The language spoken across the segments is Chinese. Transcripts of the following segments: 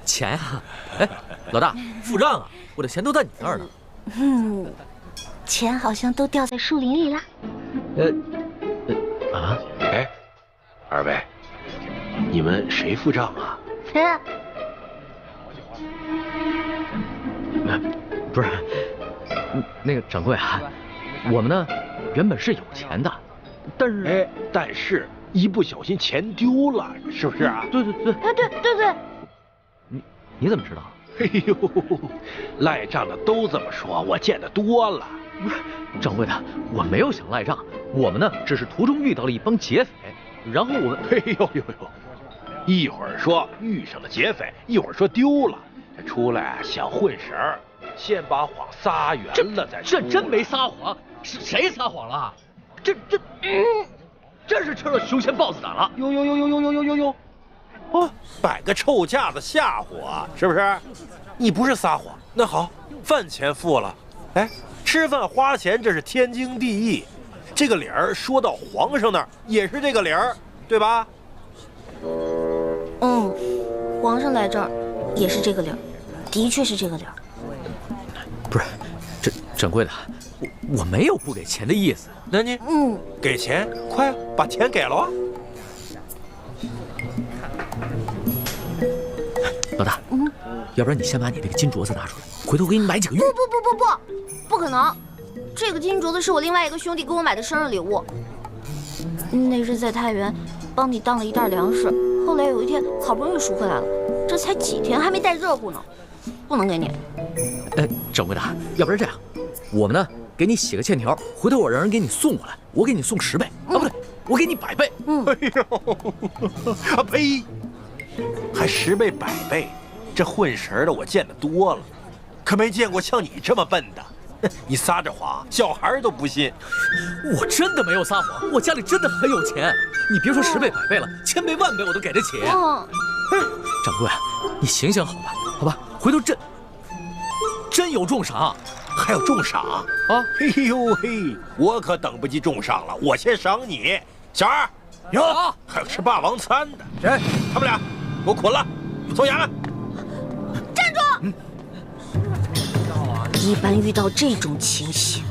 钱呀！哎，老大，付账啊！我的钱都在你那儿呢。钱好像都掉在树林里了。哎，二位，你们谁付账啊？不是，那个掌柜啊，我们呢原本是有钱的，但是一不小心钱丢了，是不是啊？对。对。你怎么知道？哎呦，赖账的都这么说，我见得多了。不是，掌柜的，我没有想赖账，我们呢只是途中遇到了一帮劫匪，然后我们……哎呦，一会儿说遇上了劫匪，一会儿说丢了，这出来想混神儿，先把谎撒圆了再说。这真没撒谎，是谁撒谎了？真是吃了熊拳豹子胆了！哟，哦，摆个臭架子吓唬我，是不是？你不是撒谎，那好，饭钱付了，哎，吃饭花钱这是天经地义，这个理儿说到皇上那儿也是这个理儿，对吧？皇上来这儿也是这个理儿，的确是这个理儿。不是，这掌柜的，我没有不给钱的意思。那你给钱，快把钱给了啊！老大，要不然你先把你那个金镯子拿出来，回头给你买几个玉。不可能，这个金镯子是我另外一个兄弟给我买的生日礼物。那日在太原帮你当了一袋粮食，后来有一天好不容易赎回来了，这才几天还没带热乎呢，不能给你。掌柜的，要不然这样，我们呢给你写个欠条，回头我让人给你送过来，我给你送10倍啊，不对，我给你100倍。哎呦，呸！还10倍100倍，这混神的我见得多了，可没见过像你这么笨的。你撒着谎，小孩都不信。我真的没有撒谎，我家里真的很有钱。你别说10倍100倍了，1000倍10000倍我都给得起。掌柜，你醒醒好吧，好吧，回头真有重赏，还有重赏啊！哎呦嘿，我可等不及重赏了，我先赏你。小二，有，还有吃霸王餐的，谁？他们俩给我捆了，送衙门。站住！一般遇到这种情形，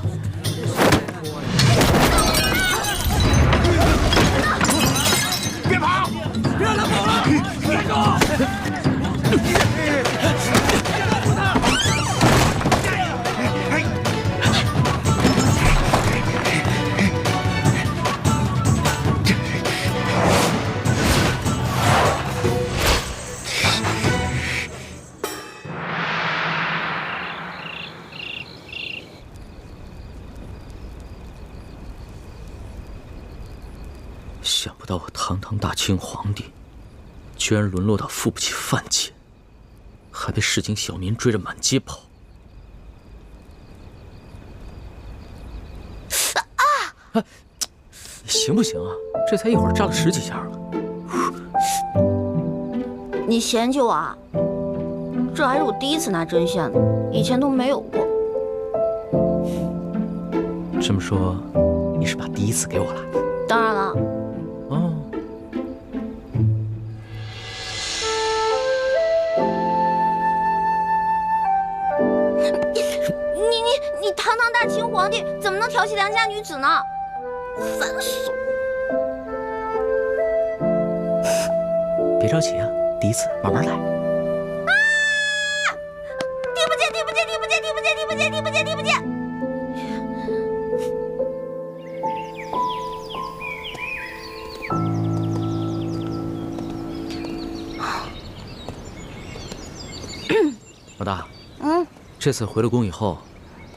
别跑，别让他跑了，站住！想不到我堂堂大清皇帝，居然沦落到付不起饭钱，还被市井小民追着满街跑。行不行啊？这才一会儿扎了10几下了。你嫌弃我啊？这还是我第一次拿针线呢，以前都没有过。这么说，你是把第一次给我了？当然了。你堂堂大清皇帝怎么能调戏良家女子呢？烦死了！别着急啊，第一次慢慢来。听不见！老大，这次回了宫以后，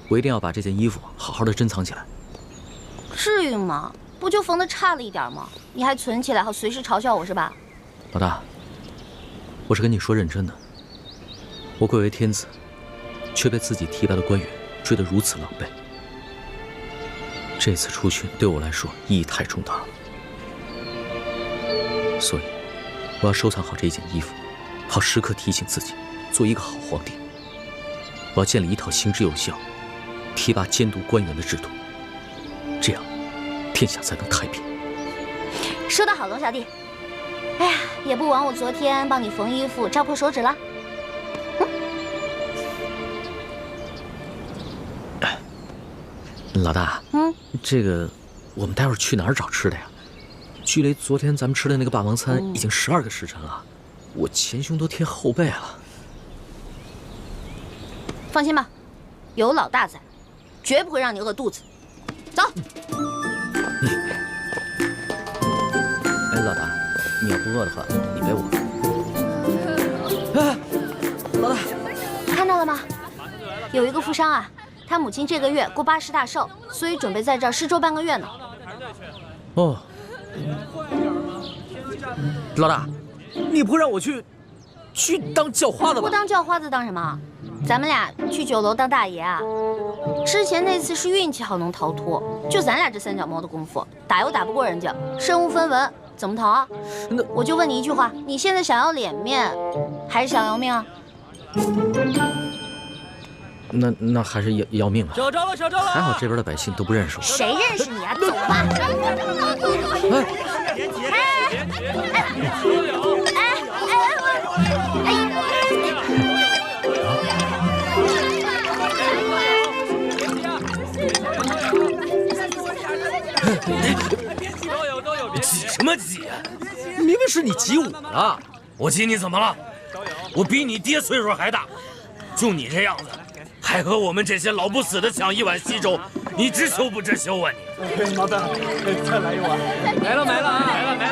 我一定要把这件衣服好好的珍藏起来。至于吗？不就缝得差了一点吗？你还存起来，好随时嘲笑我是吧？老大，我是跟你说认真的。我贵为天子，却被自己提拔的官员追得如此狼狈。这次出巡对我来说意义太重大了，所以我要收藏好这一件衣服，好时刻提醒自己做一个好皇帝。我要建立一套行之有效、提拔监督官员的制度，这样天下才能太平。说得好，龙小弟。哎呀，也不枉我昨天帮你缝衣服扎破手指了。老大，这个我们待会儿去哪儿找吃的呀？距离昨天咱们吃的那个霸王餐已经12个时辰了，我前胸都贴后背了。放心吧，有老大在，绝不会让你饿肚子。走。哎，老大，你要不饿的话，你背我。哎，老大，看到了吗？有一个富商啊，他母亲这个月过80大寿，所以准备在这儿施粥半个月呢。哦，老大，你不会让我去当叫花子吧？不当叫花子当什么？咱们俩去酒楼当大爷啊！之前那次是运气好能逃脱，就咱俩这3脚猫的功夫，打又打不过人家，身无分文，怎么逃啊？那我就问你一句话，你现在想要脸面，还是想要命啊？那还是要命吧。找着了，找着了！还好这边的百姓都不认识我。谁认识你啊？走吧。挤什么挤啊？明明是你挤我了。我挤你怎么了？我比你爹岁数还大，就你这样子，还和我们这些老不死的抢一碗稀粥，你知羞不知羞啊你？麻烦，再来一碗。没了啊！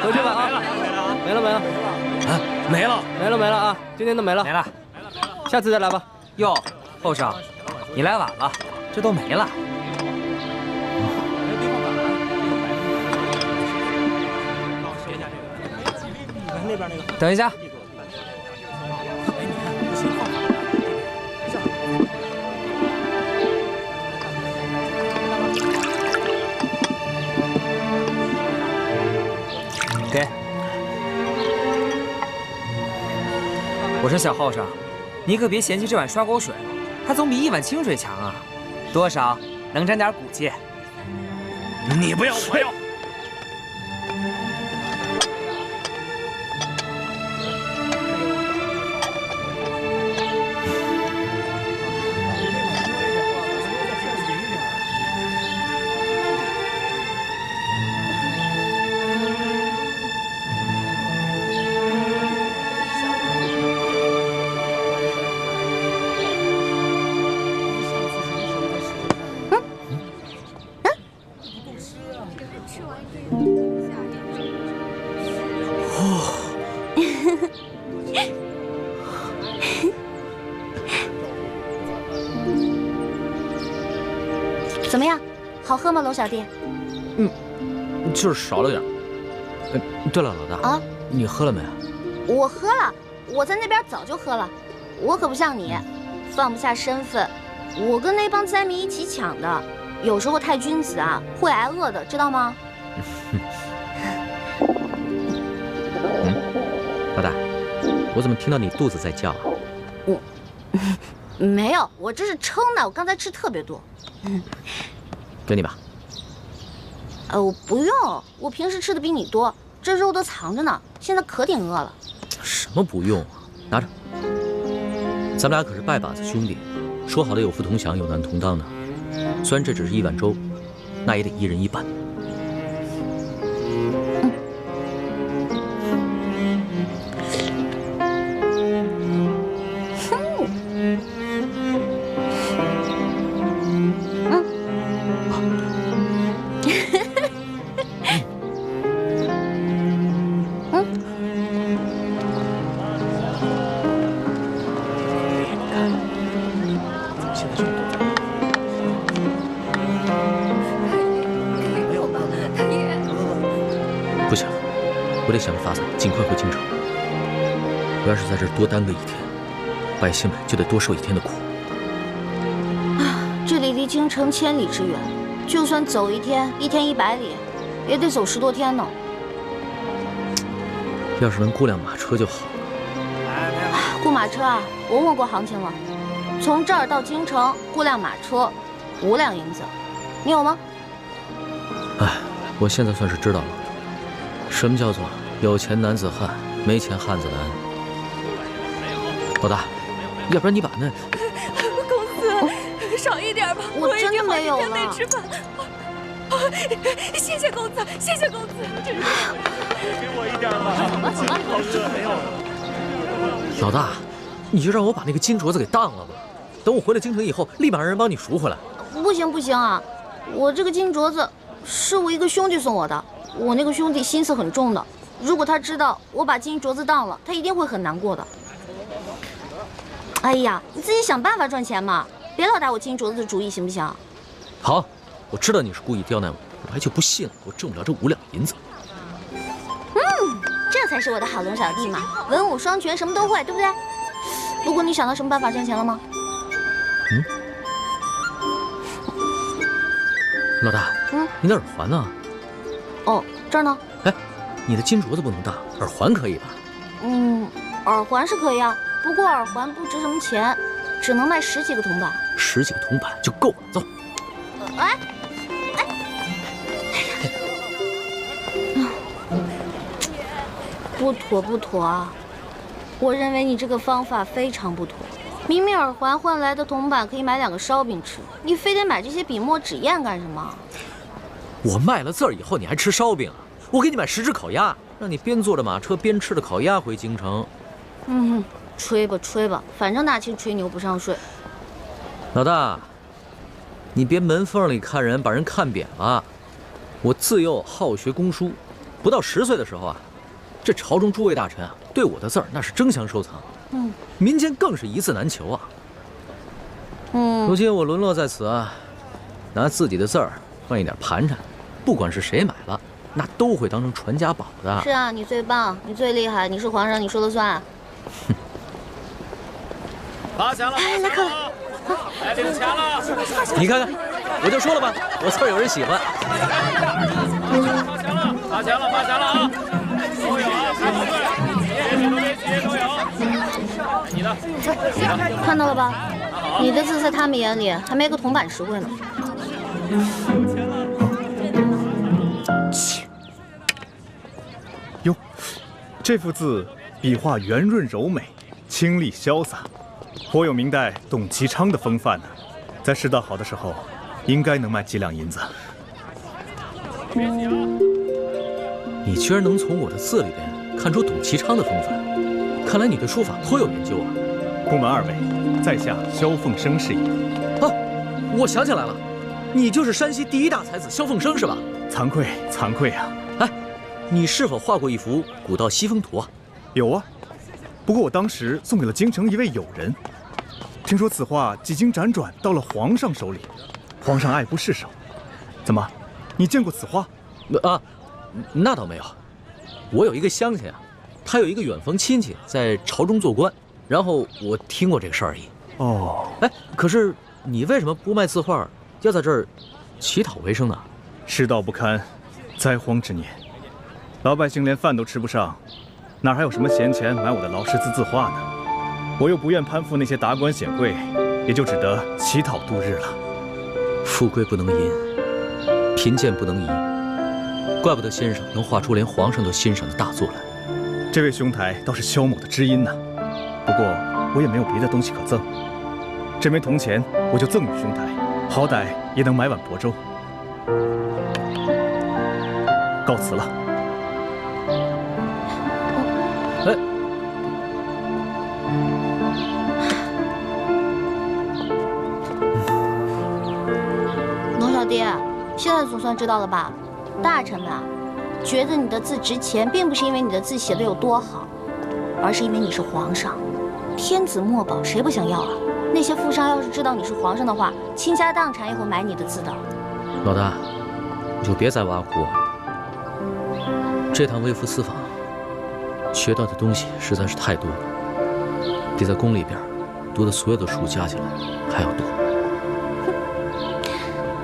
回去吧啊！没了啊，没了啊！今天都没了。下次再来吧。哟，后生，你来晚了，这都没了。等一下。给。我说小后生，你可别嫌弃这碗刷锅水了，它总比一碗清水强啊。多少能沾点骨气。你不要，我要。怎么样，好喝吗，龙小弟？就是少了点。对了，老大啊，你喝了没啊？我喝了，我在那边早就喝了。我可不像你，放不下身份。我跟那帮灾民一起抢的，有时候太君子啊，会挨饿的，知道吗？老大，我怎么听到你肚子在叫啊？没有，我这是撑的，我刚才吃特别多。给你吧。我不用，我平时吃的比你多，这肉都藏着呢，现在可顶饿了。什么不用啊？拿着。咱们俩可是拜把子兄弟，说好的有福同享，有难同当呢。虽然这只是一碗粥，那也得一人一半。不行，我得想个法子尽快回京城。我要是在这儿多耽搁一天，百姓们就得多受一天的苦。这里离京城千里之远，就算走一天100里，也得走10多天呢。要是能雇辆马车就好了。雇马车啊，我问过行情了，从这儿到京城雇辆马车5两银子，你有吗？哎，我现在算是知道了，什么叫做有钱男子汉，没钱汉子难。老大，要不然你把那……公子，少一点吧，我真的没有了。得吃饭。谢谢公子，谢谢公子，真是。给我一点吧。走吧，没有了。老大，你就让我把那个金镯子给当了吧。等我回了京城以后，立马让人帮你赎回来。不行不行啊！我这个金镯子是我一个兄弟送我的，我那个兄弟心思很重的，如果他知道我把金镯子当了，他一定会很难过的。哎呀，你自己想办法赚钱嘛，别老打我金镯子的主意，行不行？好，我知道你是故意刁难我，我还就不信了，我挣不了这5两银子。这才是我的好龙小弟嘛，文武双全，什么都会，对不对？不过你想到什么办法赚钱了吗？老大，你的耳环呢？哦，这儿呢。哎，你的金镯子不能当，耳环可以吧？耳环是可以啊，不过耳环不值什么钱，只能卖10几个铜板。10几个铜板就够了，走。哎，不妥啊！我认为你这个方法非常不妥。明明耳环换来的铜板可以买2个烧饼吃，你非得买这些笔墨纸砚干什么？我卖了字儿以后，你还吃烧饼啊？我给你买10只烤鸭，让你边坐着马车边吃着烤鸭回京城。吹吧吹吧，反正大清吹牛不上税。老大，你别门缝里看人，把人看扁了。我自幼好学工书，不到10岁的时候啊，这朝中诸位大臣啊，对我的字儿那是争相收藏。民间更是一字难求啊。如今我沦落在此啊，拿自己的字儿换一点盘缠，不管是谁买了，那都会当成传家宝的。是啊，你最棒，你最厉害，你是皇上，你说了算。发钱了！来客了，来领钱了！你看看，我就说了吧，我字儿有人喜欢。发钱了！发钱了啊！都有啊，开好队，节都有。你的，看到了吧？你的字在他们眼里还没个铜板实惠呢。哟，这幅字笔画圆润柔美，清丽潇洒，颇有明代董其昌的风范呢。在世道好的时候，应该能卖几两银子。你居然能从我的字里边看出董其昌的风范，看来你对书法颇有研究啊！不瞒2位，在下萧凤生是也。啊，我想起来了，你就是山西第1大才子萧凤生是吧？惭愧惭愧啊！哎，你是否画过一幅《古道西风图》啊？有啊，不过我当时送给了京城一位友人。听说此画几经辗转到了皇上手里，皇上爱不释手。怎么，你见过此画？啊，那倒没有。我有一个乡亲啊，他有一个远房亲戚在朝中做官，然后我听过这个事儿而已。哦，哎，可是你为什么不卖字画，要在这儿乞讨为生呢？世道不堪，灾荒之年，老百姓连饭都吃不上，哪还有什么闲钱买我的劳师字画呢？我又不愿攀附那些达官显贵，也就只得乞讨度日了。富贵不能淫，贫贱不能移，怪不得先生能画出连皇上都欣赏的大作来。这位兄台倒是萧某的知音呢。不过我也没有别的东西可赠，这枚铜钱我就赠与兄台，好歹也能买碗薄粥。告辞了。哎，龙小弟，现在总算知道了吧？大臣们啊，觉得你的字值钱，并不是因为你的字写的有多好，而是因为你是皇上，天子墨宝谁不想要啊？那些富商要是知道你是皇上的话，倾家荡产也会买你的字的。老大，你就别再挖苦我了。这趟微服私访，学到的东西实在是太多了，比在宫里边读的所有的书加起来还要多。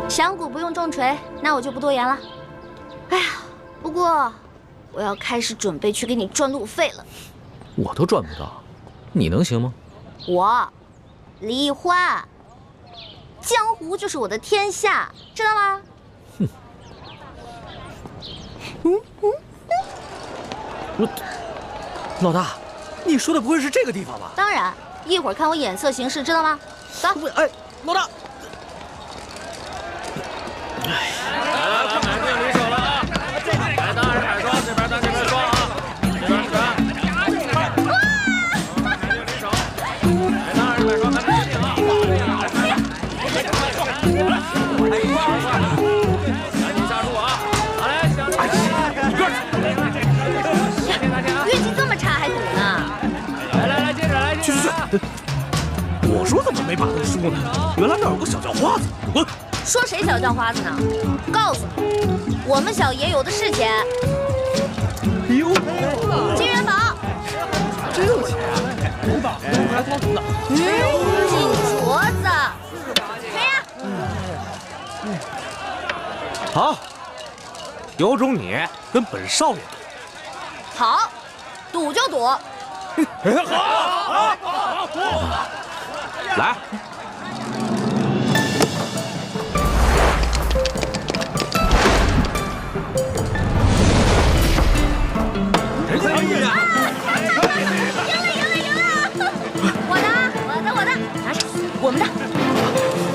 响鼓不用重锤，那我就不多言了。哎呀，不过我要开始准备去给你赚路费了。我都赚不到，你能行吗？我，李欢，江湖就是我的天下，知道吗？哼，老大，你说的不会是这个地方吧？当然，一会儿看我眼色行事，知道吗？走。哎，老大。来，买定离手了啊！来，当然买双，这边当这边双啊，这边是双。买定离手，来，当然买双，看决定啊！赶紧下注啊！好嘞，想着运气这么差还赌呢？来，接着来，继续。我说怎么没把都输呢？原来那儿有个小叫花子，滚！说谁小叫花子呢？告诉你，我们小爷有的是钱。哟，金元宝，真有钱啊！五把，还光头呢。金镯子，谁呀？好，有种你跟本少爷。好，赌就赌。好，来。赢了！我的，拿上，我们的。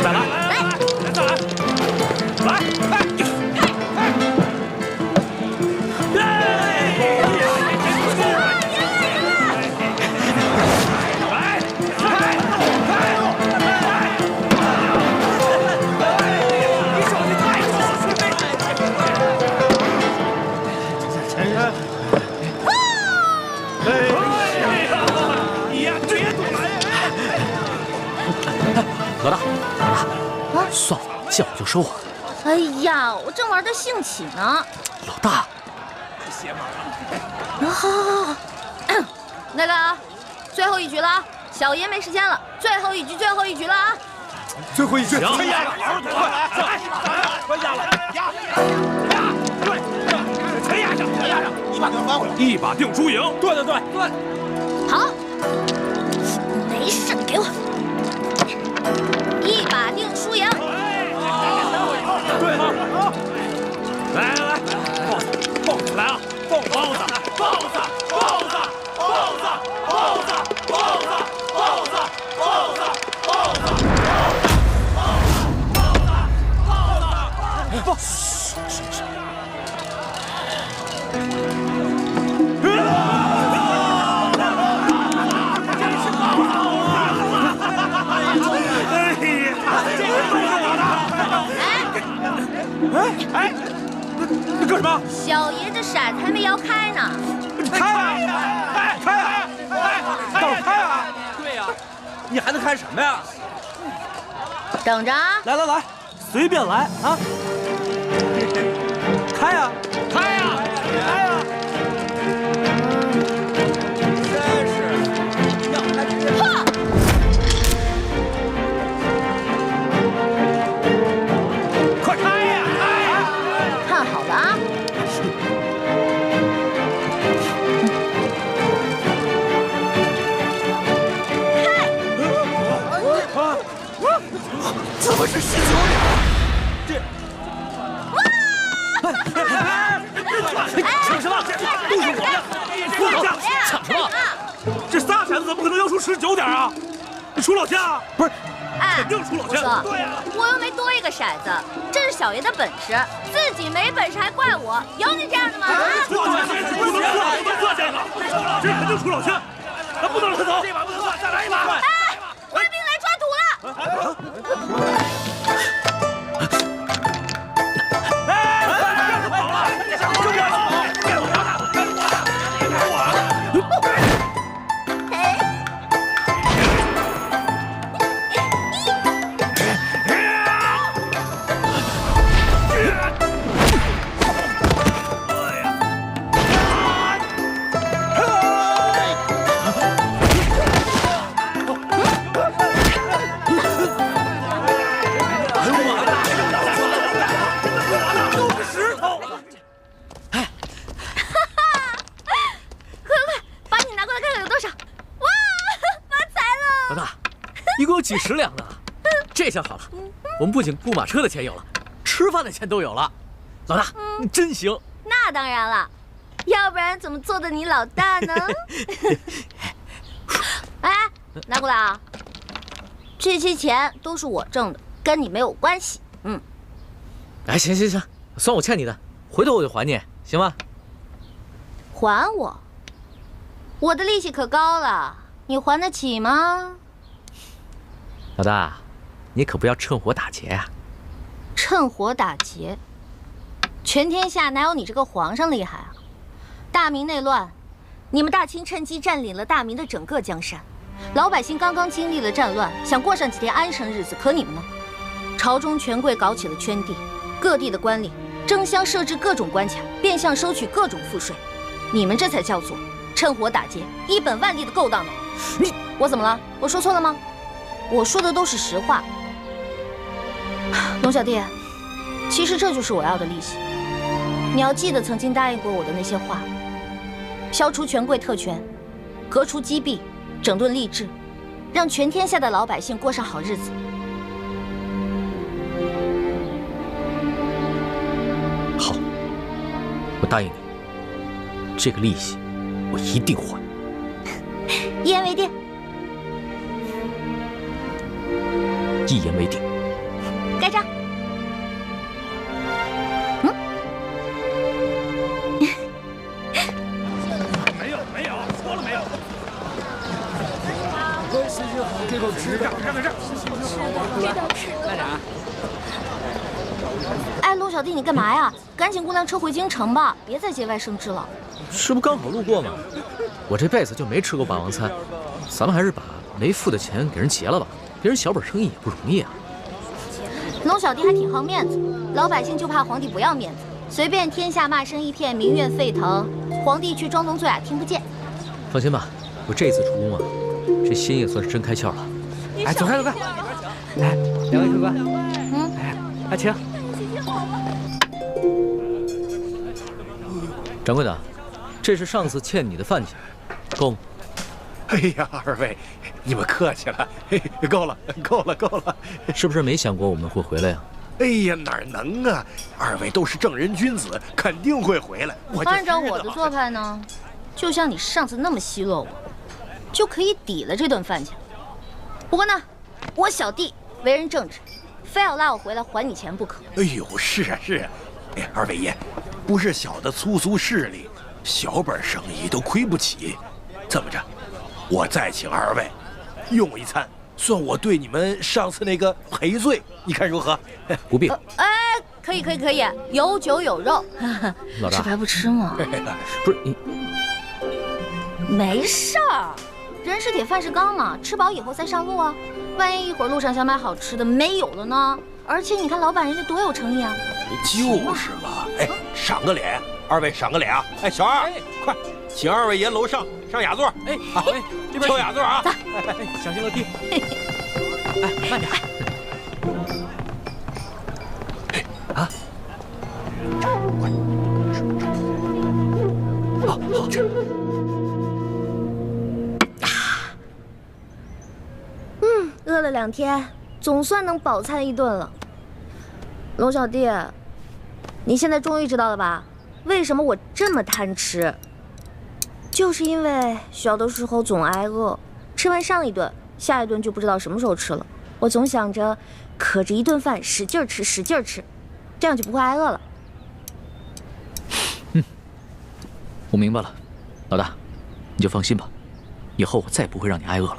再来，老大，算了，见我就收啊！哎呀，我正玩得兴起呢。老大，好，那个，最后一局了啊，小爷没时间了，最后一局了啊！最后一局，全压了，快压了，对，全压上，一把定翻回来，一把定输赢，对，好，没事，给我一把定输赢。对了，来，豹子来了，豹哎，你干什么？小爷这骰子还没摇开呢。开啊！开啊！对呀，你还能开什么呀？等着啊！来，随便来啊！开呀！真是要开直接。快开呀！看好了啊！怎么是19两？这，抢什么？都是我的！抢什么？这仨骰子怎么可能要出19点啊？你出老千啊？不是，哎，肯定出老千。对呀，我又没多一个骰子，这是小爷的本事，自己没本事还怪我，有你这样的吗？出老千，不能算这个，这肯定出老千，咱不能让他走。这把不能算，再来一把。哎，官兵来抓赌了！一共有几十两呢。这下好了，我们不仅雇马车的钱有了，吃饭的钱都有了。老大，你真行，那当然了，要不然怎么做的你老大呢？哎，拿过来啊！这些钱都是我挣的，跟你没有关系。哎，行，算我欠你的，回头我就还你，行吗？还我？我的利息可高了，你还得起吗？老大，你可不要趁火打劫呀！趁火打劫？全天下哪有你这个皇上厉害啊？大明内乱，你们大清趁机占领了大明的整个江山，老百姓刚刚经历了战乱，想过上几天安生日子，可你们呢？朝中权贵搞起了圈地，各地的官吏争相设置各种关卡，变相收取各种赋税，你们这才叫做趁火打劫，一本万利的勾当呢！我怎么了？我说错了吗？我说的都是实话。龙小弟，其实这就是我要的利息。你要记得曾经答应过我的那些话：消除权贵特权，革除积弊，整顿吏治，让全天下的老百姓过上好日子。好，我答应你，这个利息我一定还。一言为定。一言为定。盖章。没有，说了没有？这个吃这儿。慢点啊！哎，陆小弟，你干嘛呀？赶紧估辆车回京城吧，别再节外生枝了。这不刚好路过吗？我这辈子就没吃过霸王餐，咱们还是把没付的钱给人结了吧。别人小本生意也不容易啊。龙小弟还挺好面子，老百姓就怕皇帝不要面子，随便天下骂声一片，民怨沸腾，皇帝却装聋作哑听不见。放心吧，我这次出宫啊，这心也算是真开窍了。哎，走开！来，两位客官，哎，请。掌柜的，这是上次欠你的饭钱，够吗？哎呀，二位，你们客气了，够了。是不是没想过我们会回来呀？哎呀，哪能啊！二位都是正人君子，肯定会回来。按照我的做派呢，就像你上次那么奚落我，就可以抵了这顿饭钱。不过呢，我小弟为人正直，非要拉我回来还你钱不可。哎呦，是啊。哎，二位爷，不是小的粗俗势力，小本生意都亏不起。这么着，我再请二位用一餐，算我对你们上次那个赔罪，你看如何？不必。哎，可以，有酒有肉。老大，吃白不吃吗？不是你，没事儿，人是铁，饭是钢嘛，吃饱以后再上路啊。万一一会儿路上想买好吃的没有了呢？而且你看老板人家多有诚意啊。就是嘛，哎，赏个脸，二位赏个脸啊！哎，小二，快，请二位爷楼上雅座。哎，好，这边挑雅座啊！小心楼梯。哎，慢点。啊！好，吃。饿了2天，总算能饱餐一顿了。龙小弟，你现在终于知道了吧？为什么我这么贪吃？就是因为小的时候总挨饿，吃完上一顿，下一顿就不知道什么时候吃了。我总想着，可着一顿饭使劲吃，这样就不会挨饿了。我明白了，老大，你就放心吧，以后我再不会让你挨饿了。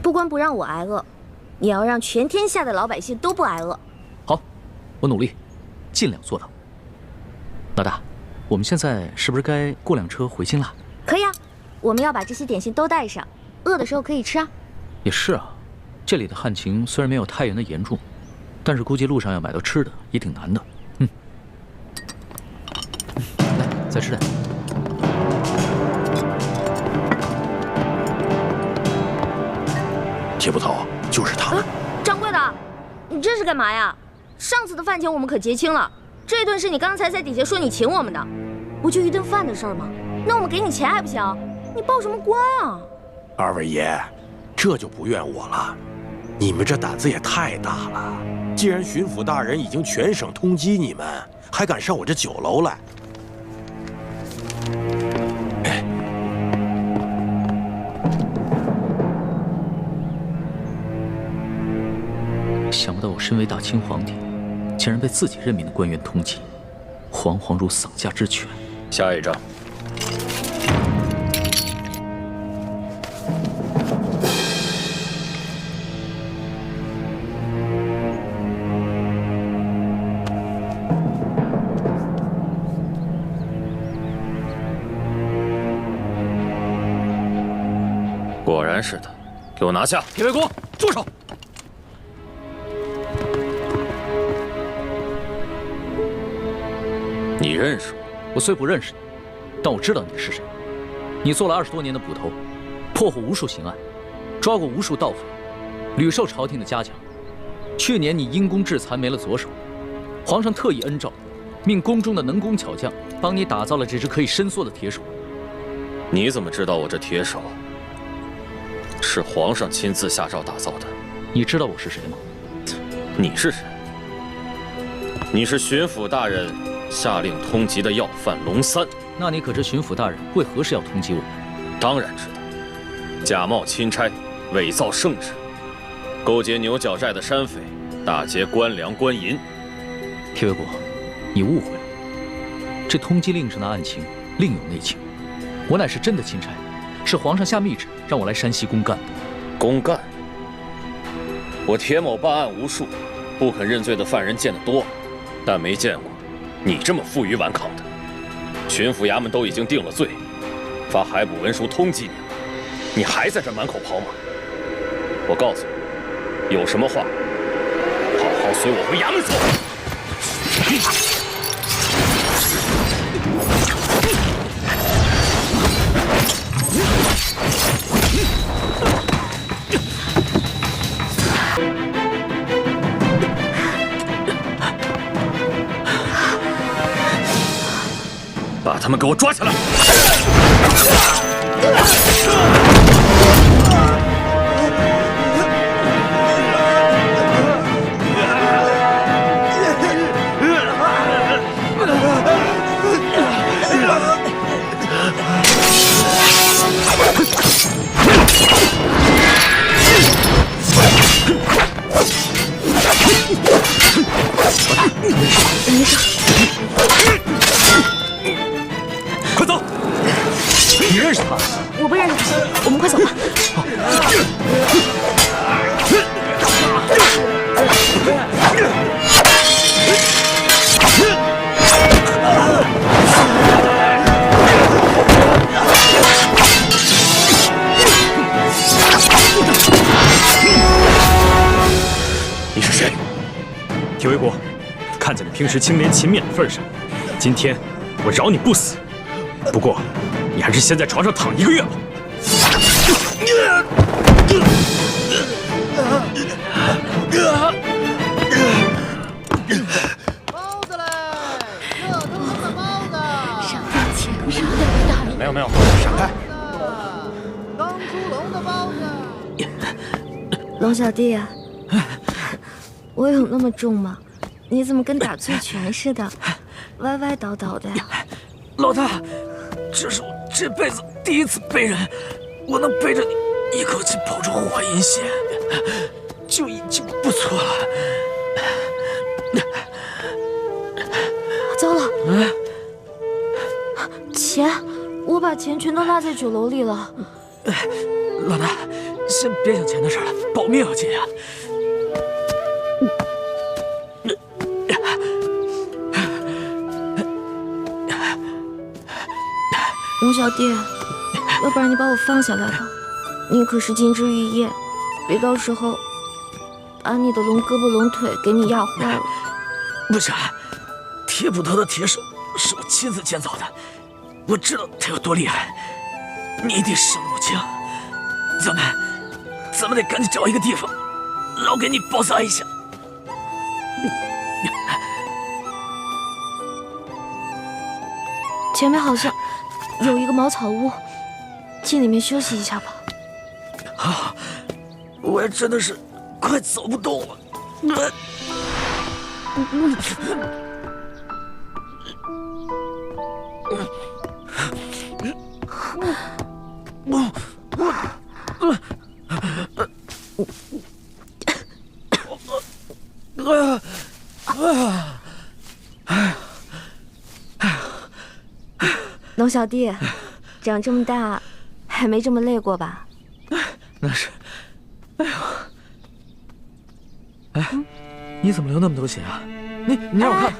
不光不让我挨饿，也要让全天下的老百姓都不挨饿。好，我努力，尽量做到。老大，我们现在是不是该过辆车回京了？可以啊，我们要把这些点心都带上，饿的时候可以吃啊。也是啊，这里的旱情虽然没有太原的严重，但是估计路上要买到吃的也挺难的。来，再吃点。铁捕头，就是他。掌柜的，你这是干嘛呀？上次的饭钱我们可结清了，这顿是你刚才在底下说你请我们的，不就一顿饭的事儿吗？那我们给你钱还不行？你报什么官啊？二位爷，这就不怨我了，你们这胆子也太大了，既然巡抚大人已经全省通缉你们，还敢上我这酒楼来？想不到我身为大清皇帝，竟然被自己任命的官员通缉，惶惶如丧家之犬。下一章。果然是他，给我拿下！铁卫公，住手！你认识我？我虽不认识你，但我知道你是谁。你做了20多年的捕头，破获无数刑案，抓过无数盗匪，屡受朝廷的嘉奖。去年你因公致残，没了左手，皇上特意恩诏，命宫中的能工巧匠帮你打造了这只可以伸缩的铁手。你怎么知道我这铁手是皇上亲自下诏打造的？你知道我是谁吗？你是谁？你是巡抚大人下令通缉的要犯龙三。那你可知巡抚大人为何事要通缉我？当然知道，假冒钦差，伪造圣旨，勾结牛角寨的山匪，打劫官粮官银。铁卫国，你误会了，这通缉令上的案情另有内情。我乃是真的钦差，是皇上下密旨让我来山西公干的。公干？我铁某办案无数，不肯认罪的犯人见得多，但没见过你这么负隅顽抗的。巡抚衙门都已经定了罪，发海捕文书通缉你了，你还在这满口跑马。我告诉你，有什么话，好好随我回衙门说。把他们给我抓起来！快走！你认识他？我不认识他，我们快走吧。你是谁？铁卫国，看在你平时清廉勤勉的份上，今天我饶你不死。不过，你还是先在床上躺1个月吧。包子嘞，热腾腾的包子。上殿前，上殿大人。没有，闪开！刚出笼的包子。龙小弟，我有那么重吗？你怎么跟打醉拳似的，歪歪倒倒的呀？老大，这是我这辈子第一次背人，我能背着你一口气跑出华阴县，就已经不错了。糟了，钱，我把钱全都落在酒楼里了。老大，先别想钱的事了，保命要紧呀。龙小弟，要不然你把我放下来吧，你可是金枝玉叶，别到时候把你的龙胳膊龙腿给你压坏了。不是，铁捕头的铁手是我亲自建造的，我知道他有多厉害，你一定伤得不轻。咱们得赶紧找一个地方，饶给你包扎一下。前面好像有一个茅草屋，进里面休息一下吧。啊，我也真的是快走不动了。龙小弟，长这么大，还没这么累过吧？那是。哎呦，哎，你怎么流那么多血啊？你让我看。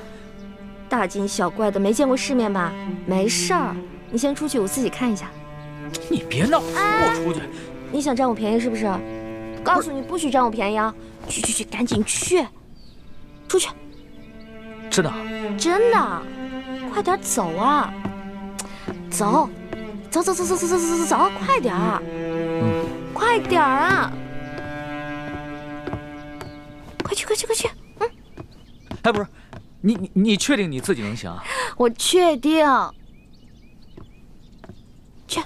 大惊小怪的，没见过世面吧？没事儿，你先出去，我自己看一下。你别闹，我出去。你想占我便宜是不是？告诉你不许占我便宜啊！去，赶紧去，出去。真的？真的，快点走啊！走，快点儿！快点儿啊！快去！哎，不是，你确定你自己能行啊？我确定。去。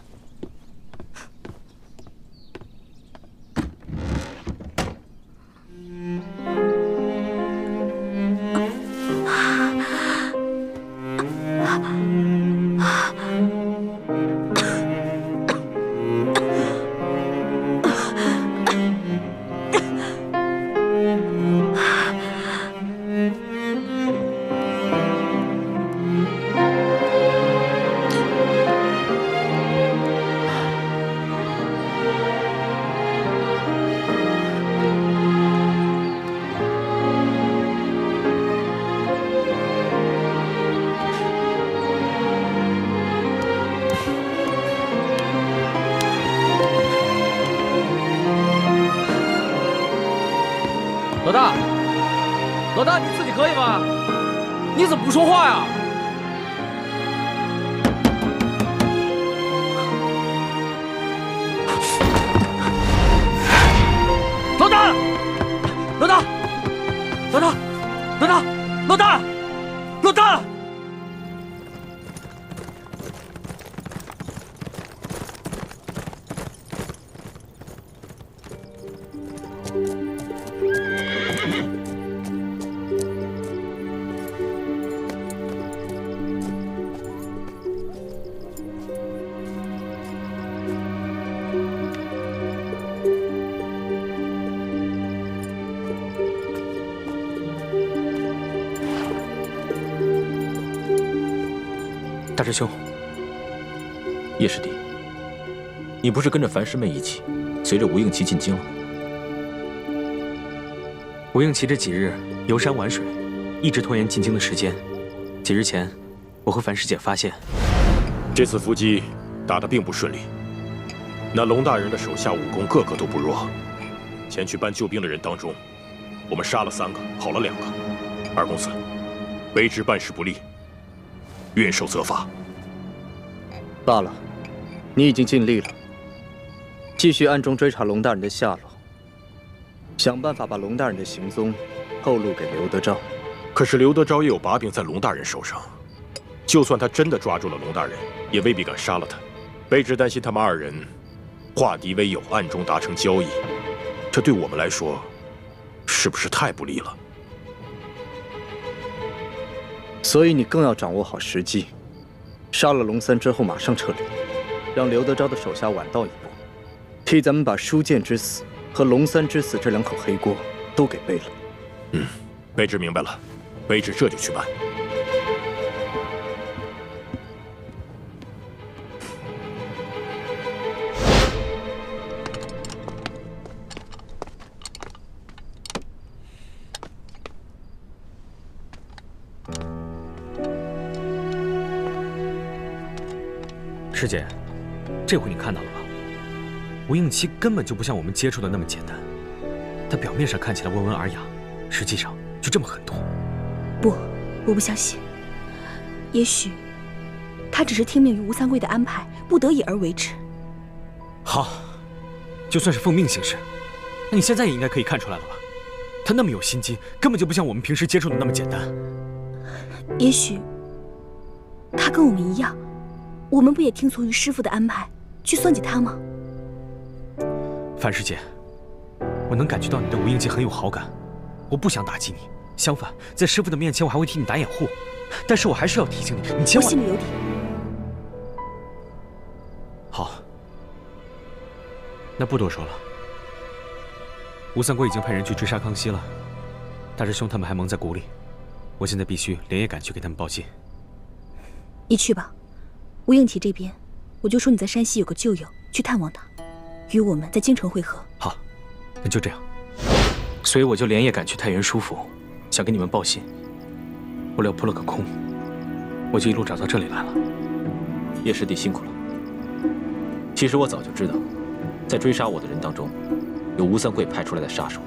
老大，你自己可以吗？你怎么不说话呀？老大！大师兄，叶师弟，你不是跟着樊师妹一起，随着吴应琪进京了？吴应琪这几日游山玩水，一直拖延进京的时间。几日前，我和樊师姐发现，这次伏击打得并不顺利。那龙大人的手下武功个个都不弱，前去搬救兵的人当中，我们杀了3个，跑了2个。二公子，卑职办事不力，愿受责罚。罢了，你已经尽力了。继续暗中追查龙大人的下落，想办法把龙大人的行踪透露给刘德昭。可是刘德昭也有把柄在龙大人手上，就算他真的抓住了龙大人，也未必敢杀了他。卑职担心他们2人化敌为友，暗中达成交易，这对我们来说，是不是太不利了？所以你更要掌握好时机，杀了龙三之后马上撤离，让刘德昭的手下晚到一步，替咱们把舒剑之死和龙三之死这2口黑锅都给背了。卑职明白了，卑职这就去办。师姐，这回你看到了吧？吴应期根本就不像我们接触的那么简单，他表面上看起来温文尔雅，实际上就这么狠毒。不，我不相信。也许他只是听命于吴三桂的安排，不得已而为之。好，就算是奉命行事，那你现在也应该可以看出来了吧？他那么有心机，根本就不像我们平时接触的那么简单。也许他跟我们一样，我们不也听从于师父的安排去算计他吗？樊师姐，我能感觉到你对吴应期很有好感，我不想打击你，相反，在师父的面前，我还会替你打掩护。但是我还是要提醒你，你千万……我心里有底。好，那不多说了。吴三桂已经派人去追杀康熙了，大师兄他们还蒙在鼓里，我现在必须连夜赶去给他们报信。你去吧，吴应体这边，我就说你在山西有个旧友，去探望他，与我们在京城会合。好，那就这样。所以我就连夜赶去太原书府，想给你们报信。不料扑了个空，我就一路找到这里来了。叶师弟辛苦了。其实我早就知道，在追杀我的人当中，有吴三桂派出来的杀手。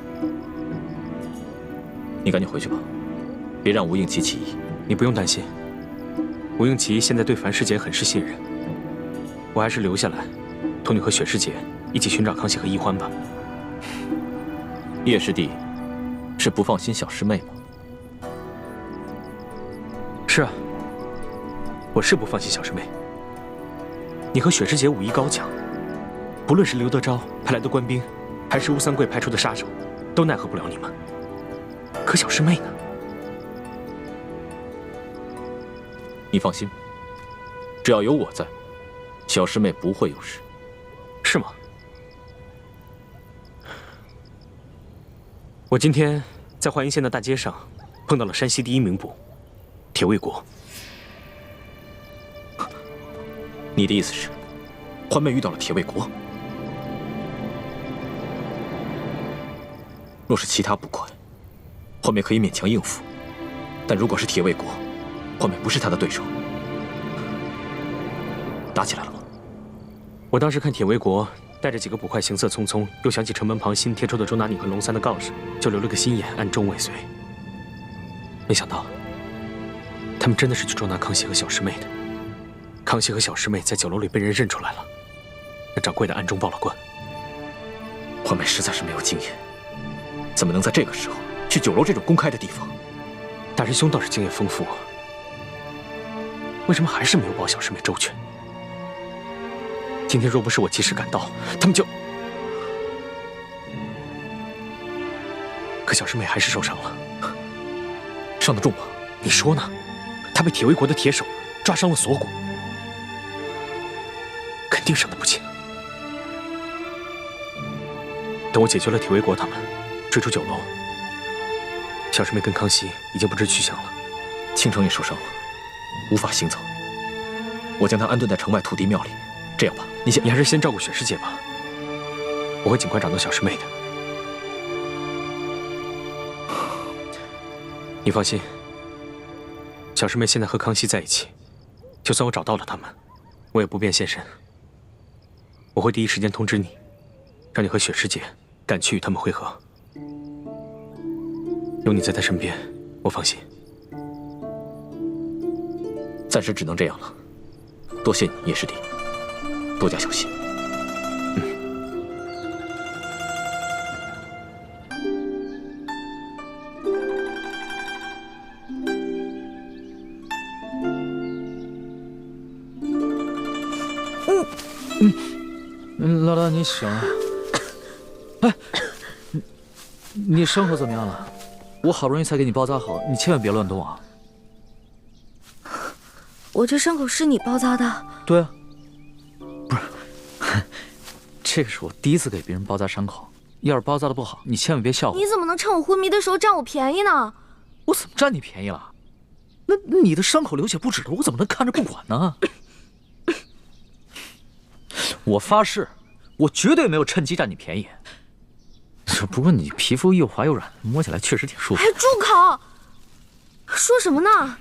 你赶紧回去吧，别让吴应奇起疑。你不用担心，吴应奇现在对樊师姐很是信任，我还是留下来，同你和雪师姐一起寻找康熙和奕欢吧。叶师弟是不放心小师妹吗？是啊，我是不放心小师妹。你和雪师姐武艺高强，不论是刘德昭派来的官兵，还是吴三桂派出的杀手，都奈何不了你们。可小师妹呢？你放心，只要有我在，小师妹不会有事。是吗？我今天在淮阴县的大街上碰到了山西第一名捕铁卫国。你的意思是，欢妹遇到了铁卫国？若是其他捕快，欢妹可以勉强应付；但如果是铁卫国，欢妹不是他的对手。打起来了吗？我当时看铁卫国带着几个捕快行色匆匆，又想起城门旁新贴出的周拿你和龙三的告示，就留了个心眼，暗中尾随。没想到，他们真的是去捉拿康熙和小师妹的。康熙和小师妹在酒楼里被人认出来了，那掌柜的暗中报了官。欢妹实在是没有经验，怎么能在这个时候去酒楼这种公开的地方？大师兄倒是经验丰富，为什么还是没有报小师妹周全？今天若不是我及时赶到，他们就……可小师妹还是受伤了，伤得重吗？你说呢？她被铁卫国的铁手抓伤了锁骨，肯定伤得不轻。等我解决了铁卫国他们，追出酒楼，小师妹跟康熙已经不知去向了。倾城也受伤了，无法行走。我将她安顿在城外土地庙里。这样吧，你还是先照顾雪师姐吧，我会尽快找到小师妹的。你放心，小师妹现在和康熙在一起，就算我找到了他们，我也不便现身。我会第一时间通知你，让你和雪师姐赶去与他们会合。有你在她身边，我放心。暂时只能这样了，多谢你，叶师弟。多加小心。老大，你醒了？哎，你伤口怎么样了？我好不容易才给你包扎好，你千万别乱动啊！我这伤口是你包扎的？对啊。这个是我第一次给别人包扎伤口，要是包扎的不好，你千万别笑话。你怎么能趁我昏迷的时候占我便宜呢？我怎么占你便宜了？那你的伤口流血不止了，我怎么能看着不管呢？我发誓，我绝对没有趁机占你便宜。不过你皮肤又滑又软，摸起来确实挺舒服。哎，住口！说什么呢？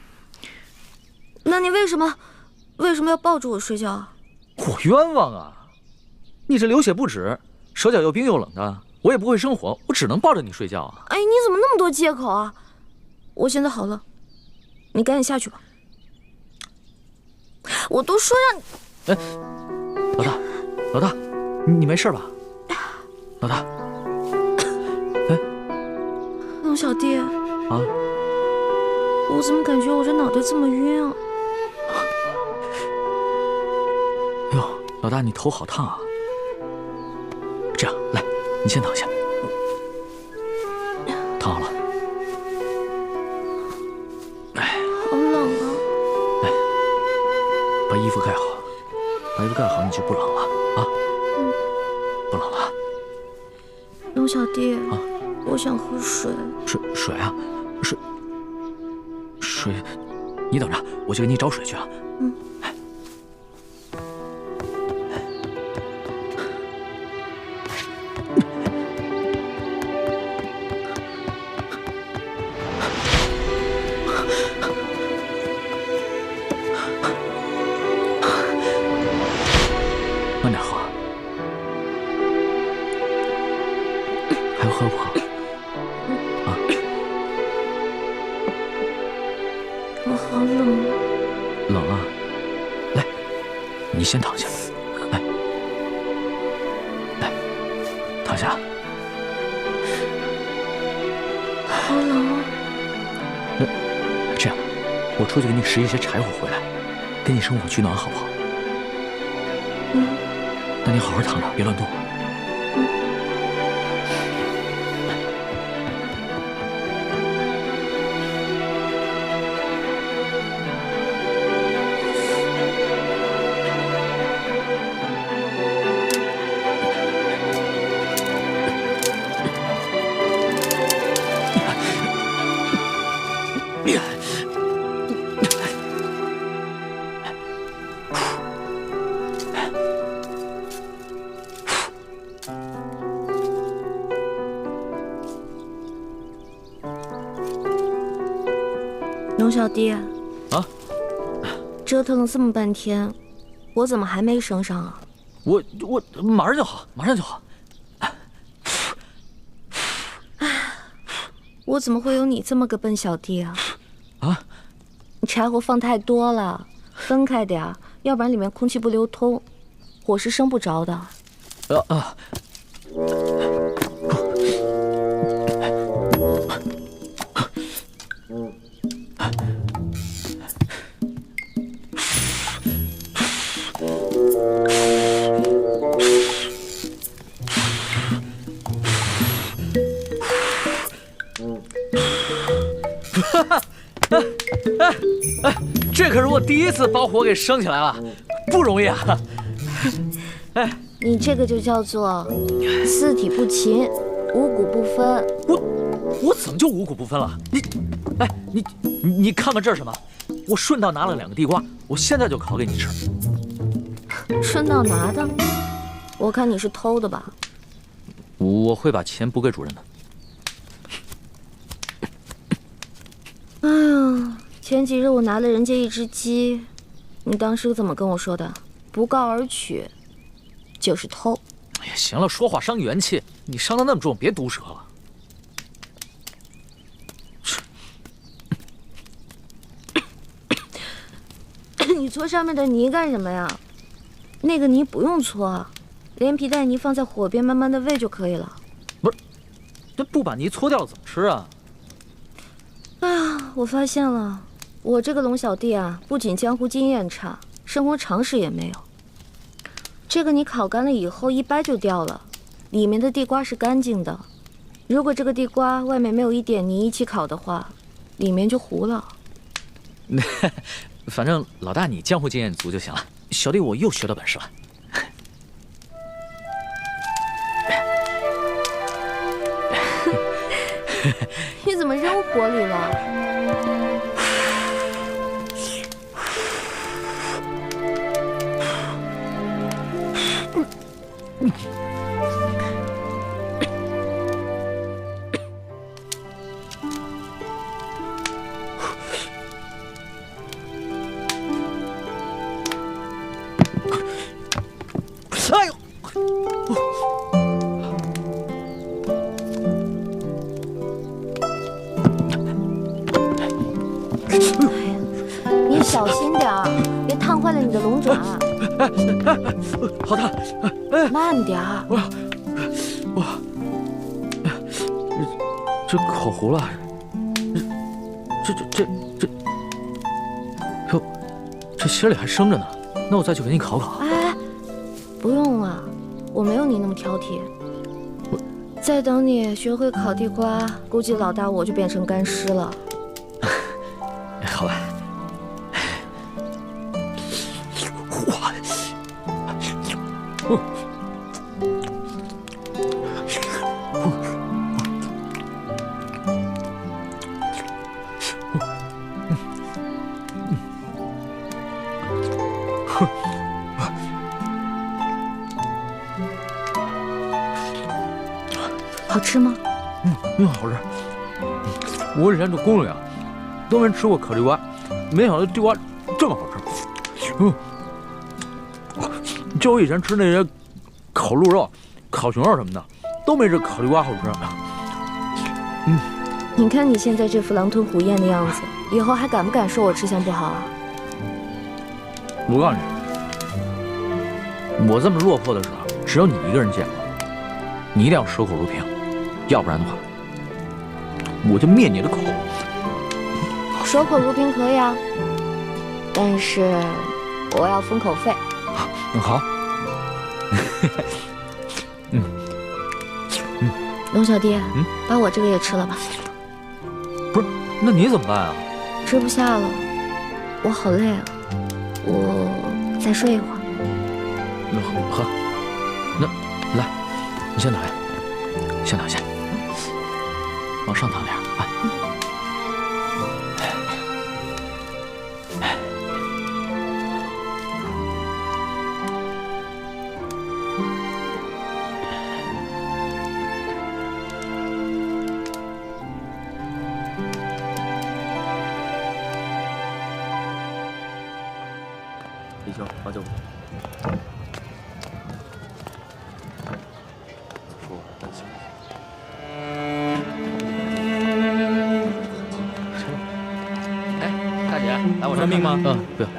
那你为什么要抱着我睡觉啊？我冤枉啊！你这流血不止，手脚又冰又冷的，我也不会生火，我只能抱着你睡觉啊！哎，你怎么那么多借口啊？我现在好了，你赶紧下去吧。我都说让你……哎，老大，你没事吧？老大，哎，龙小弟啊，我怎么感觉我这脑袋这么晕啊？哎呦，老大，你头好烫啊！这样，来，你先躺下，躺好了。把衣服盖好，把衣服盖好，你就不冷了啊？不冷了。龙小弟，我想喝水。水啊，水，你等着，我去给你找水去啊。慢点喝，还要喝不喝？啊！我好冷。冷啊！来，你先躺下。来，躺下。好冷啊！这样，我出去给你拾一些柴火回来，给你生火取暖，好不好？那你好好躺着，别乱动。龙小弟，啊，折腾了这么半天，我怎么还没升上啊？我马上就好，马上就好。我怎么会有你这么个笨小弟啊？啊！你柴火放太多了，分开点儿，要不然里面空气不流通，火是生不着的。这可是我第一次把火给升起来了，不容易啊！你这个就叫做四体不勤，五谷不分。我怎么就五谷不分了？你看看这是什么？我顺道拿了2个地瓜，我现在就烤给你吃。顺道拿的？我看你是偷的吧？我会把钱补给主人的。哎呀，前几日我拿了人家一只鸡，你当时怎么跟我说的？不告而取，就是偷。哎呀，行了，说话伤元气，你伤得那么重，别毒舌了。你搓上面的泥干什么呀？那个泥不用搓，连皮带泥放在火边慢慢的煨就可以了。不是，这不把泥搓掉了怎么吃啊？哎呀，我发现了，我这个龙小弟啊，不仅江湖经验差，生活常识也没有。这个你烤干了以后一掰就掉了，里面的地瓜是干净的。如果这个地瓜外面没有一点泥一起烤的话，里面就糊了。反正老大你江湖经验足就行了，小弟我又学到本事了。你怎么扔火里了？哎呦！你小心点儿，别烫坏了你的龙爪。好的，慢点儿。这烤糊了，哟，这心里还生着呢。那我再去给你烤烤。哎，不用了，我没有你那么挑剔。再等你学会烤地瓜，估计老大我就变成干尸了。好吧。好吃吗？好吃。我以前做攻略啊，都没吃过烤地瓜，没想到地瓜这么好吃。就我以前吃那些烤鹿肉、烤熊肉什么的，都没这烤地瓜好吃。你看你现在这副狼吞虎咽的样子，以后还敢不敢说我吃相不好啊？我告诉你，我这么落魄的事啊，只有你一个人见过。你一定要守口如瓶，要不然的话，我就灭你的口。守口如瓶可以啊，但是我要封口费。好。龙小弟，把我这个也吃了吧。不是，那你怎么办啊？吃不下了，我好累啊，我再睡一会儿。好，那来，你先躺下，先躺下，往上躺点啊。李兄，好久不见。大姐，来我算命吗？不要。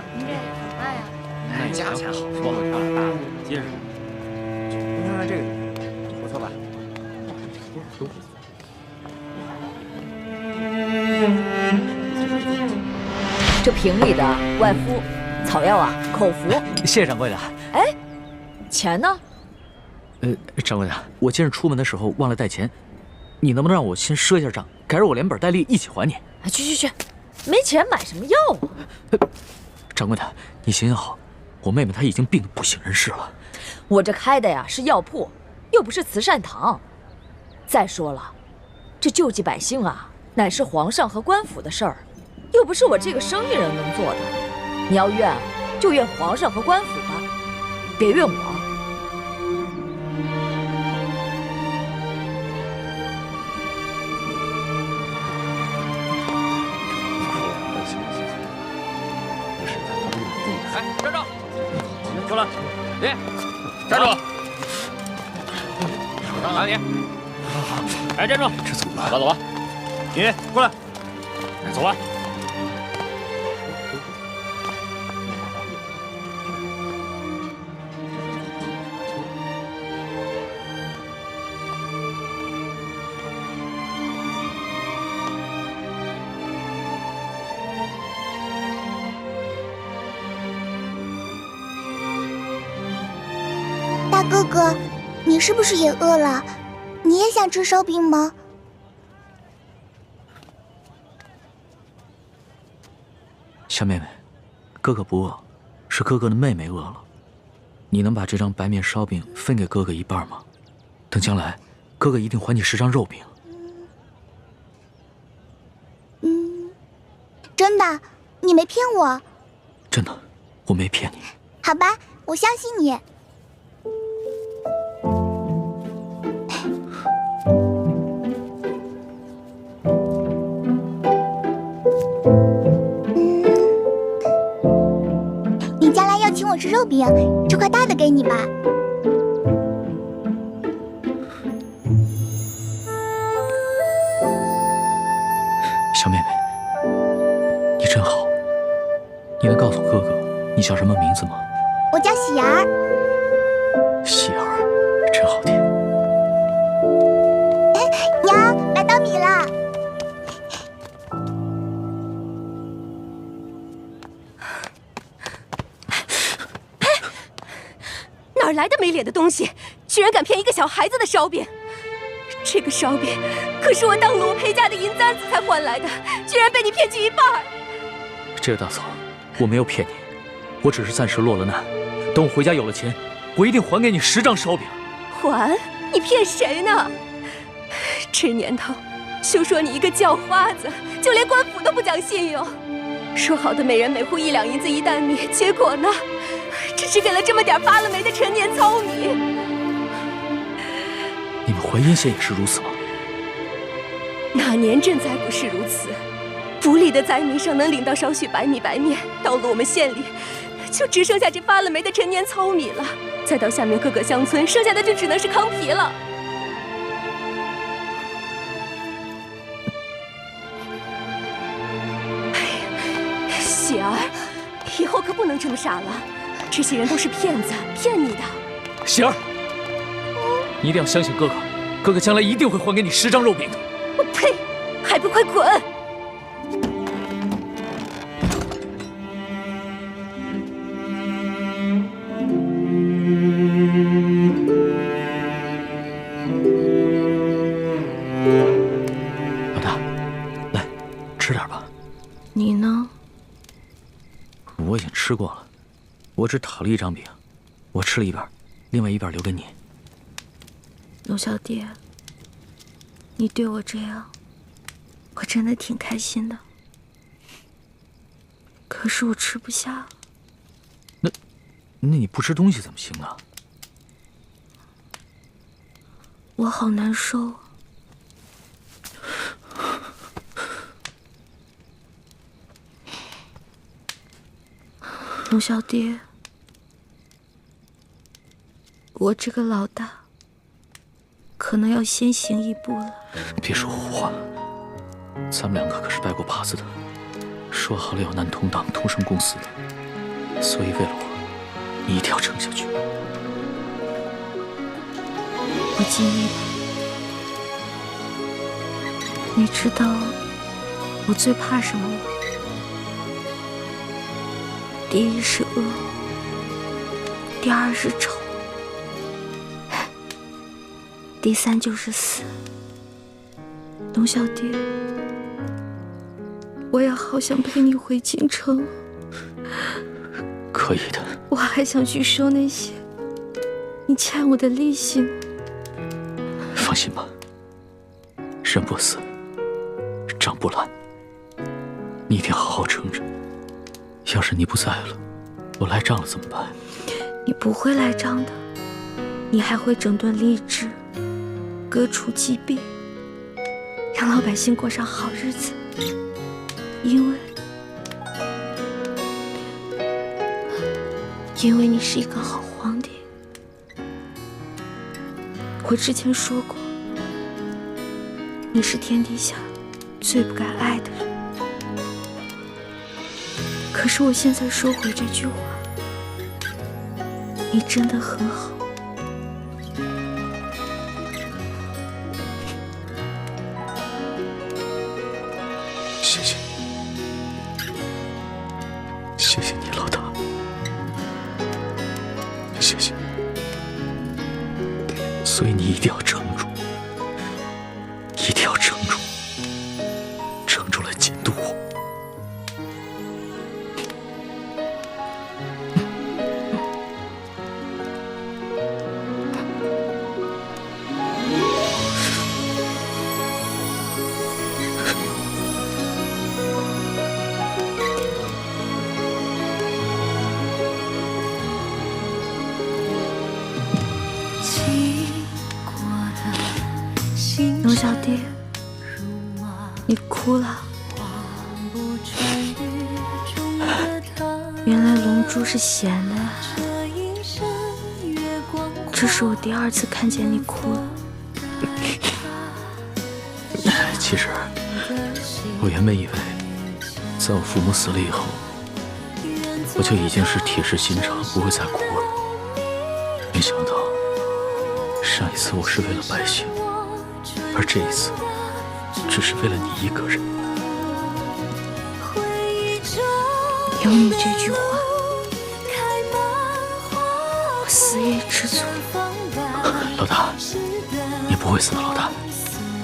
那价钱好说，漂亮大，结实。您看看这个，不错吧？这瓶里的外敷草药啊，口服。谢谢掌柜的。哎，钱呢？掌柜的，我今日出门的时候忘了带钱，你能不能让我先赊一下账，改日我连本带利一起还你？去，没钱买什么药啊？掌柜的，你行行好，我妹妹她已经病得不省人事了。我这开的呀是药铺，又不是慈善堂。再说了，这救济百姓啊，乃是皇上和官府的事儿，又不是我这个生意人能做的。你要怨，就怨皇上和官府吧，别怨我。哎，站住！过来，你站住！手上拿你。哎，站住！这怎么办？走吧，你过来，走吧。大哥哥，你是不是也饿了？你也想吃烧饼吗？小妹妹，哥哥不饿，是哥哥的妹妹饿了。你能把这张白面烧饼分给哥哥一半吗？等将来，哥哥一定还你10张肉饼。真的，你没骗我？真的，我没骗你。好吧，我相信你。你将来要请我吃肉饼，这块大的给你吧。小妹妹，你真好。你能告诉哥哥你叫什么名字吗？我叫喜儿。喜儿，真好听。娘，买稻米了。哪儿来的没脸的东西，居然敢骗一个小孩子的烧饼！这个烧饼可是我当罗培家的银簪子才换来的，居然被你骗去一半。这个大嫂，我没有骗你，我只是暂时落了难。等我回家有了钱，我一定还给你10张烧饼。还？你骗谁呢？这年头，休说你一个叫花子，就连官府都不讲信用。说好的每人每户1两银子1担米，结果呢，只是给了这么点发了霉的陈年糙米。你们淮阴县也是如此吗？哪年赈灾不是如此？不利的灾民尚能领到少许白米白面，到了我们县里，就只剩下这发了霉的陈年糙米了。再到下面各个乡村，剩下的就只能是糠皮了。喜儿，以后可不能这么傻了。这些人都是骗子，骗你的。喜儿，你一定要相信哥哥，哥哥将来一定会还给你10张肉饼的。我呸！还不快滚！老大，来，吃点吧。你呢？我已经吃过了，我只讨了1张饼，我吃了1半，另外1半留给你。龙小弟，你对我这样，我真的挺开心的。可是我吃不下。那你不吃东西怎么行啊？我好难受。龙小弟，我这个老大可能要先行一步了。别说胡话，咱们2个可是拜过把子的，说好了要难同当，同生共死的，所以为了我，你一定要撑下去。我尽力了。你知道我最怕什么吗？第一是恶，第2是丑，第3就是死。龙小弟，我也好想陪你回京城。可以的。我还想去收那些你欠我的利息呢。放心吧，人不死，账不烂，你一定好好撑着。要是你不在了，我来账了怎么办？你不会来账的，你还会整顿吏治，革除疾病，让老百姓过上好日子。因为你是一个好皇帝。我之前说过，你是天底下最不该爱的人。可是我现在收回这句话，你真的很好。谢谢，谢谢你，老大，谢谢。所以你一定要撑住，一定要撑住，撑住了监督我。龙小弟，你哭了。原来龙珠是咸的呀。这是我第2次看见你哭了。其实，我原本以为，在我父母死了以后，我就已经是铁石心肠，不会再哭了。没想到，上一次我是为了百姓，而这一次，只是为了你一个人。有你这句话，我死也知足。老大，你不会死的，老大，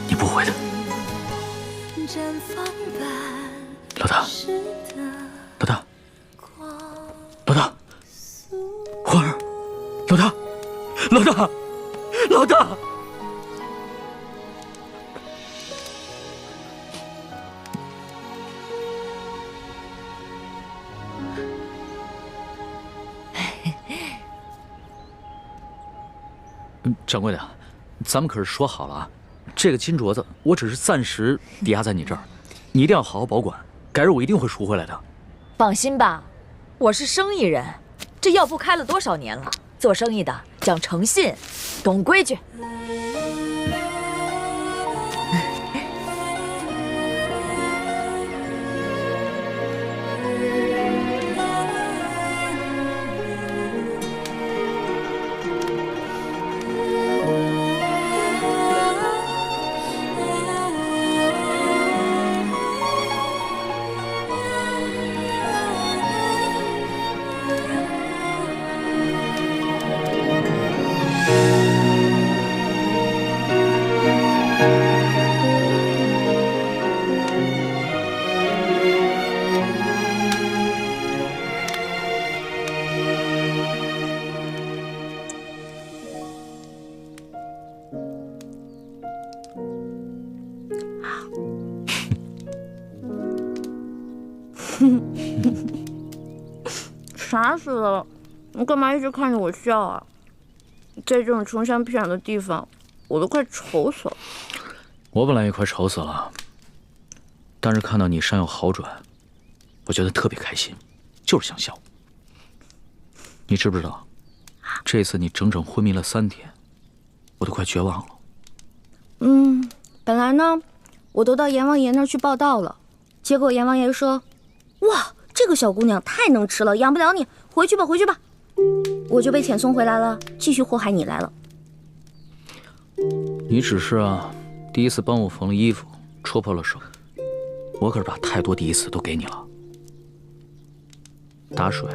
你不会的。老大，老大，老大，花儿，老大。老大，老大！掌柜的，咱们可是说好了啊，这个金镯子我只是暂时抵押在你这儿，你一定要好好保管，改日我一定会赎回来的。放心吧，我是生意人，这药铺开了多少年了，做生意的讲诚信，懂规矩。傻死了！你干嘛一直看着我笑啊？在这种穷乡僻壤的地方，我都快愁死了。我本来也快愁死了，但是看到你伤有好转，我觉得特别开心，就是想笑。你知不知道，这次你整整昏迷了3天，我都快绝望了。本来呢，我都到阎王爷那儿去报道了，结果阎王爷说：“哇，这个小姑娘太能吃了，养不了你，回去吧，回去吧。”我就被遣送回来了，继续祸害你来了。你只是第一次帮我缝了衣服，戳破了手，我可是把太多第一次都给你了。打水、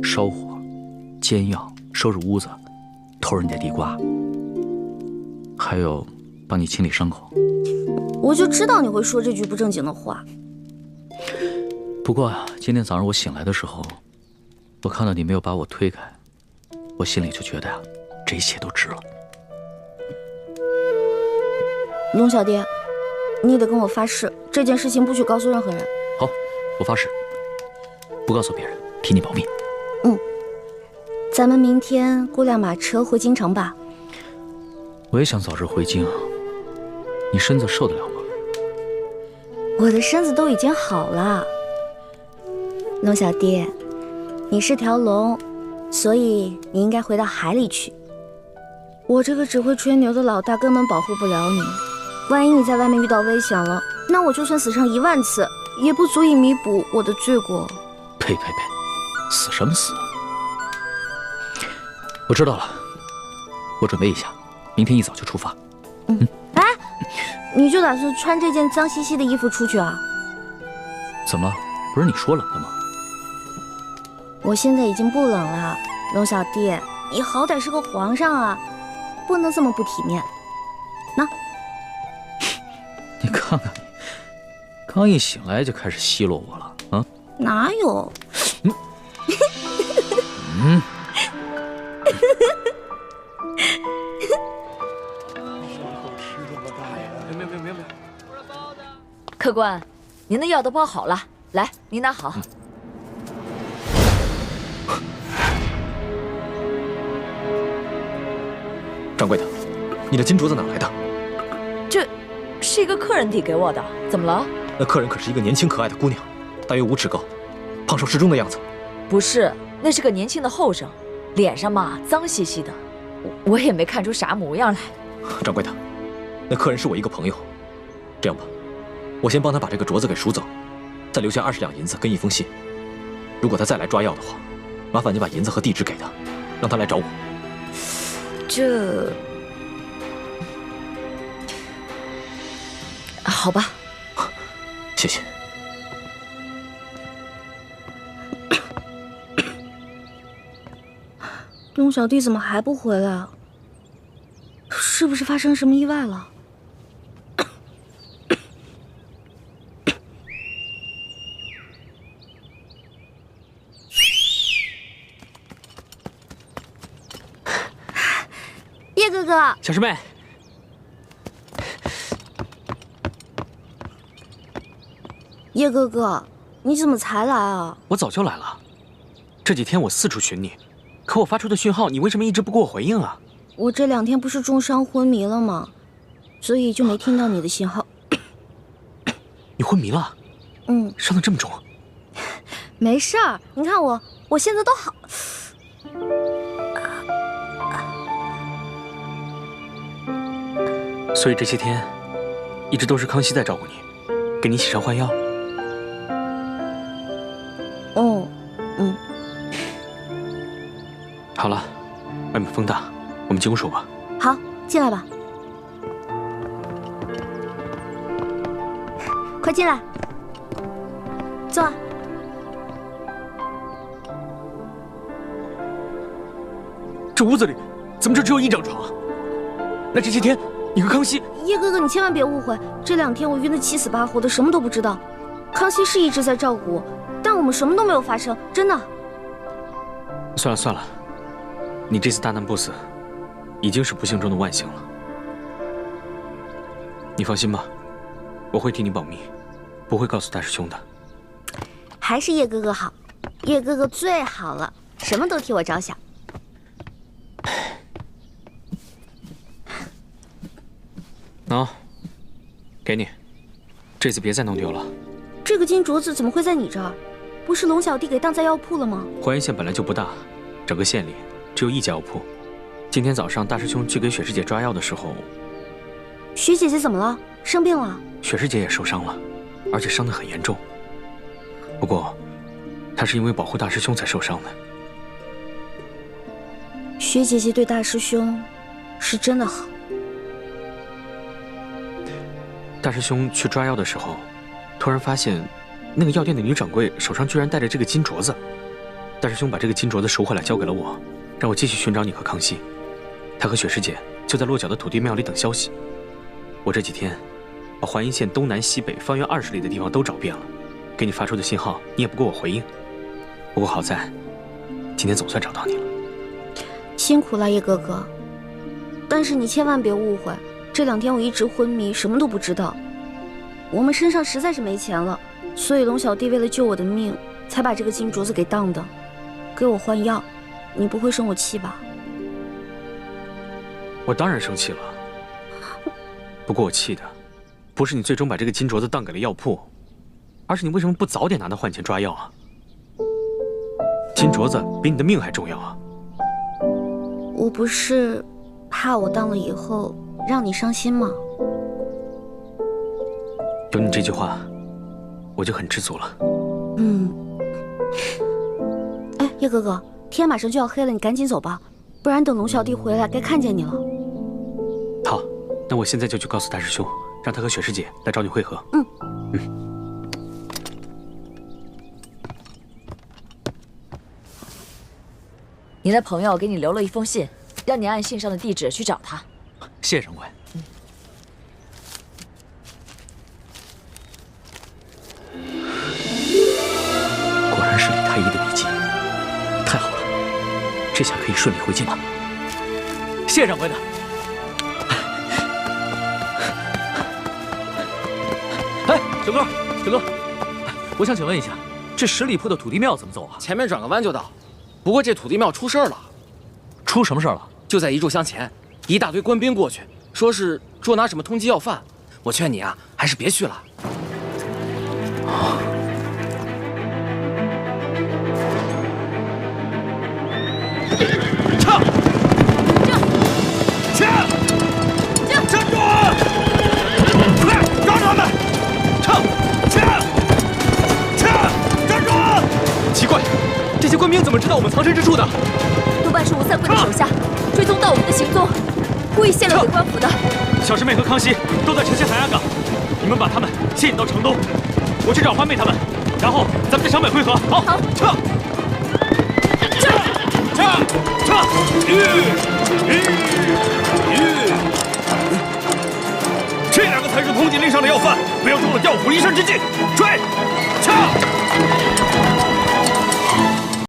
烧火、煎药、收拾屋子、偷人家地瓜，还有帮你清理伤口。我就知道你会说这句不正经的话。不过今天早上我醒来的时候，我看到你没有把我推开，我心里就觉得这一切都值了。龙小爹，你得跟我发誓，这件事情不许告诉任何人。好，我发誓，不告诉别人，替你保密。咱们明天雇辆马车回京城吧。我也想早日回京，你身子受得了吗？我的身子都已经好了。龙小爹，你是条龙，所以你应该回到海里去。我这个只会吹牛的老大根本保护不了你，万一你在外面遇到危险了，那我就算死上1万次，也不足以弥补我的罪过。呸！死什么死？我知道了，我准备一下，明天一早就出发。你就打算穿这件脏兮兮的衣服出去啊？怎么了？不是你说冷的吗？我现在已经不冷了，龙小弟，你好歹是个皇上啊，不能这么不体面。那，你看看你，刚一醒来就开始奚落我了啊？哪有？客官，您的药都包好了，来，您拿好。掌柜的，你的金镯子哪来的？这是一个客人递给我的，怎么了？那客人可是一个年轻可爱的姑娘，大约5尺高，胖瘦适中的样子。不是，那是个年轻的后生，脸上嘛脏兮兮的，我也没看出啥模样来。掌柜的，那客人是我一个朋友，这样吧，我先帮他把这个镯子给赎走，再留下20两银子跟一封信。如果他再来抓药的话，麻烦你把银子和地址给他，让他来找我。这好吧，谢谢。龙小弟怎么还不回来啊？是不是发生什么意外了？叶哥哥，小师妹，叶哥哥，你怎么才来啊？我早就来了。这几天我四处寻你，可我发出的讯号，你为什么一直不给我回应啊？我这2天不是重伤昏迷了吗？所以就没听到你的信号。你昏迷了？嗯，伤得这么重？没事儿，你看我现在都好。所以这些天，一直都是康熙在照顾你，给你洗伤换药。哦，嗯。好了，外面风大，我们进屋说吧。好，进来吧。快进来，坐。这屋子里怎么就只有1张床？那这些天你和康熙……叶哥哥，你千万别误会，这2天我晕得七死八活的，什么都不知道。康熙是一直在照顾我，但我们什么都没有发生，真的。算了算了，你这次大难不死，已经是不幸中的万幸了。你放心吧，我会替你保密，不会告诉大师兄的。还是叶哥哥好，叶哥哥最好了，什么都替我着想。喏，给你，这次别再弄丢了。这个金镯子怎么会在你这儿？不是龙小弟给当在药铺了吗？淮阴县本来就不大，整个县里只有1家药铺。今天早上大师兄去给雪师姐抓药的时候，雪姐姐怎么了？生病了？雪师姐也受伤了，而且伤得很严重。不过，她是因为保护大师兄才受伤的。雪姐姐对大师兄是真的好。大师兄去抓药的时候，突然发现那个药店的女掌柜手上居然戴着这个金镯子。大师兄把这个金镯子收回来交给了我，让我继续寻找你和康熙。他和雪师姐就在落脚的土地庙里等消息。我这几天把淮阴县东南西北方圆20里的地方都找遍了，给你发出的信号你也不给我回应。不过好在今天总算找到你了。辛苦了叶哥哥，但是你千万别误会，这2天我一直昏迷，什么都不知道。我们身上实在是没钱了，所以龙小弟为了救我的命，才把这个金镯子给当的，给我换药。你不会生我气吧？我当然生气了，不过我气的不是你最终把这个金镯子当给了药铺，而是你为什么不早点拿它换钱抓药啊？金镯子比你的命还重要啊！我不是怕我当了以后让你伤心吗？有你这句话，我就很知足了。哎，叶哥哥，天马上就要黑了，你赶紧走吧，不然等龙小弟回来该看见你了。好，那我现在就去告诉大师兄，让他和雪师姐来找你会合。你的朋友给你留了一封信，让你按信上的地址去找他。谢谢掌柜。果然是李太医的笔迹，太好了，这下可以顺利回京了。谢谢掌柜的。哎，小哥，小哥，我想请问一下，这10里铺的土地庙怎么走啊？前面转个弯就到。不过这土地庙出事儿了。出什么事儿了？就在1炷香前，一大堆官兵过去，说是捉拿什么通缉要犯。我劝你啊，还是别去了。撤！站住！快抓住他们！站住！奇怪，这些官兵怎么知道我们藏身之处的？多半是吴三桂的手下追踪到我们的行踪，故意泄露给官府的。小师妹和康熙都在城西海岸岗，你们把他们牵引到城东，我去找欢妹他们，然后咱们在省北会合。好，撤！这2个才是通缉令上的要犯，不要中了调虎离山之计。追！撤！